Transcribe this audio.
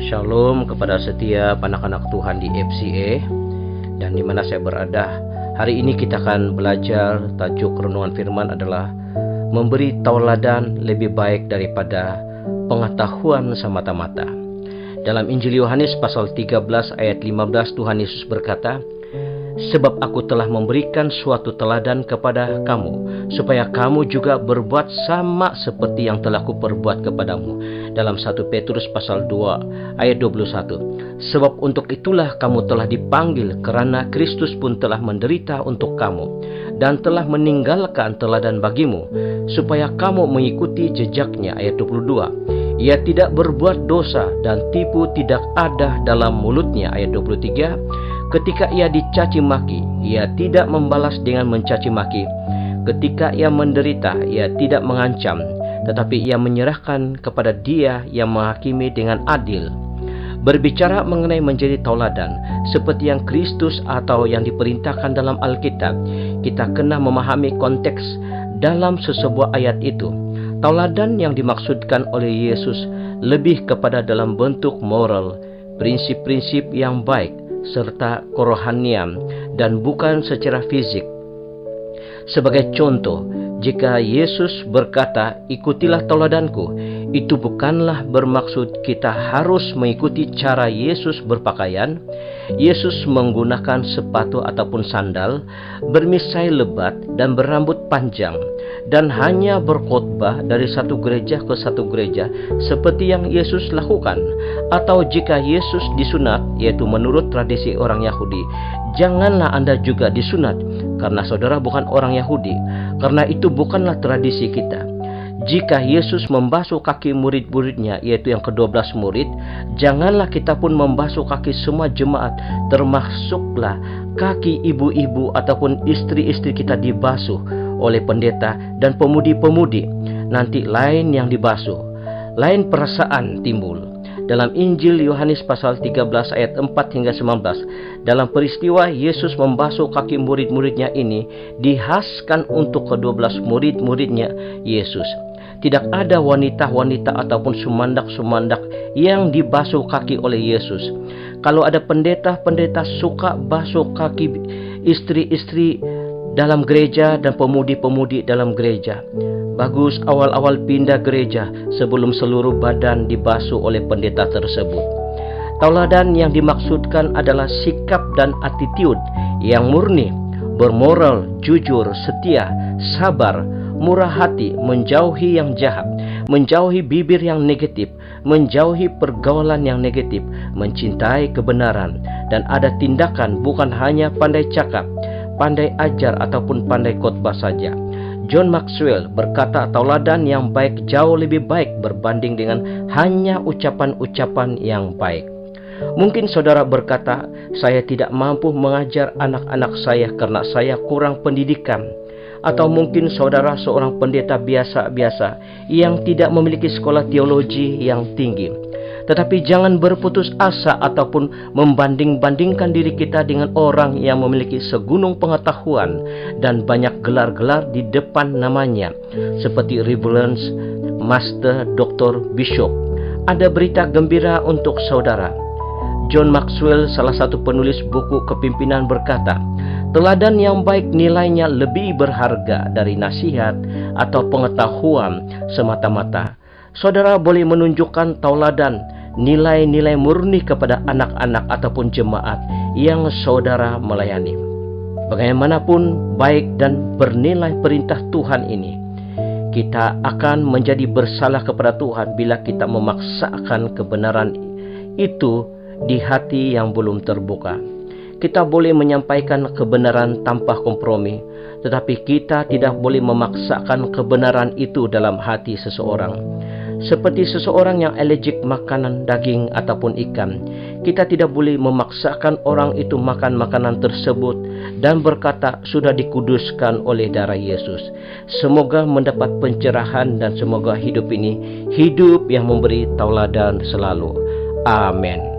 Shalom kepada setiap anak-anak Tuhan di FCA dan di mana saya berada. Hari ini kita akan belajar, tajuk renungan firman adalah memberi tauladan lebih baik daripada pengetahuan semata-mata. Dalam Injil Yohanes pasal 13 ayat 15 Tuhan Yesus berkata, "Sebab aku telah memberikan suatu teladan kepada kamu, supaya kamu juga berbuat sama seperti yang telah kuperbuat kepadamu." Dalam 1 Petrus pasal 2 ayat 21. "Sebab untuk itulah kamu telah dipanggil, karena Kristus pun telah menderita untuk kamu, dan telah meninggalkan teladan bagimu, supaya kamu mengikuti jejaknya." Ayat 22. "Ia tidak berbuat dosa, dan tipu tidak ada dalam mulutnya." Ayat 23. "Ketika ia dicaci maki, ia tidak membalas dengan mencaci maki. Ketika ia menderita, ia tidak mengancam, tetapi ia menyerahkan kepada Dia yang menghakimi dengan adil." Berbicara mengenai menjadi tauladan, seperti yang Kristus atau yang diperintahkan dalam Alkitab, kita kena memahami konteks dalam sesebuah ayat itu. Tauladan yang dimaksudkan oleh Yesus lebih kepada dalam bentuk moral, prinsip-prinsip yang baik, serta kerohanian, dan bukan secara fisik. Sebagai contoh, jika Yesus berkata, "Ikutilah tauladanku," itu bukanlah bermaksud kita harus mengikuti cara Yesus berpakaian. Yesus menggunakan sepatu ataupun sandal, bermisai lebat dan berambut panjang, dan hanya berkhotbah dari satu gereja ke satu gereja seperti yang Yesus lakukan. Atau jika Yesus disunat, yaitu menurut tradisi orang Yahudi, janganlah Anda juga disunat, karena saudara bukan orang Yahudi, karena itu bukanlah tradisi kita. Jika Yesus membasuh kaki murid-muridnya, yaitu yang ke-12 murid, janganlah kita pun membasuh kaki semua jemaat, termasuklah kaki ibu-ibu ataupun istri-istri kita dibasuh oleh pendeta dan pemudi-pemudi. Nanti lain yang dibasuh, lain perasaan timbul. Dalam Injil Yohanes pasal 13 ayat 4 hingga 19, dalam peristiwa Yesus membasuh kaki murid-muridnya ini, dihaskan untuk ke-12 murid-muridnya Yesus. Tidak ada wanita-wanita ataupun sumandak-sumandak yang dibasuh kaki oleh Yesus. Kalau ada pendeta-pendeta suka basuh kaki istri-istri dalam gereja dan pemudi-pemudi dalam gereja, bagus awal-awal pindah gereja sebelum seluruh badan dibasuh oleh pendeta tersebut. Tauladan yang dimaksudkan adalah sikap dan attitude yang murni, bermoral, jujur, setia, sabar, murah hati, menjauhi yang jahat, menjauhi bibir yang negatif, menjauhi pergaulan yang negatif, mencintai kebenaran, dan ada tindakan, bukan hanya pandai cakap, pandai ajar ataupun pandai khotbah saja. John Maxwell berkata, tauladan yang baik jauh lebih baik berbanding dengan hanya ucapan-ucapan yang baik. Mungkin saudara berkata, "Saya tidak mampu mengajar anak-anak saya karena saya kurang pendidikan." Atau mungkin saudara seorang pendeta biasa-biasa yang tidak memiliki sekolah teologi yang tinggi. Tetapi jangan berputus asa ataupun membanding-bandingkan diri kita dengan orang yang memiliki segunung pengetahuan dan banyak gelar-gelar di depan namanya, seperti Reverend, Master, Doktor, Bishop. Ada berita gembira untuk saudara. John Maxwell, salah satu penulis buku kepimpinan, berkata, "Teladan yang baik nilainya lebih berharga dari nasihat atau pengetahuan semata-mata." Saudara boleh menunjukkan tauladan, nilai-nilai murni kepada anak-anak ataupun jemaat yang saudara melayani. Bagaimanapun baik dan bernilai perintah Tuhan ini, kita akan menjadi bersalah kepada Tuhan bila kita memaksakan kebenaran itu di hati yang belum terbuka. Kita boleh menyampaikan kebenaran tanpa kompromi, tetapi kita tidak boleh memaksakan kebenaran itu dalam hati seseorang. Seperti seseorang yang alergik makanan daging ataupun ikan, kita tidak boleh memaksakan orang itu makan makanan tersebut dan berkata sudah dikuduskan oleh darah Yesus. Semoga mendapat pencerahan dan semoga hidup ini hidup yang memberi tauladan selalu. Amin.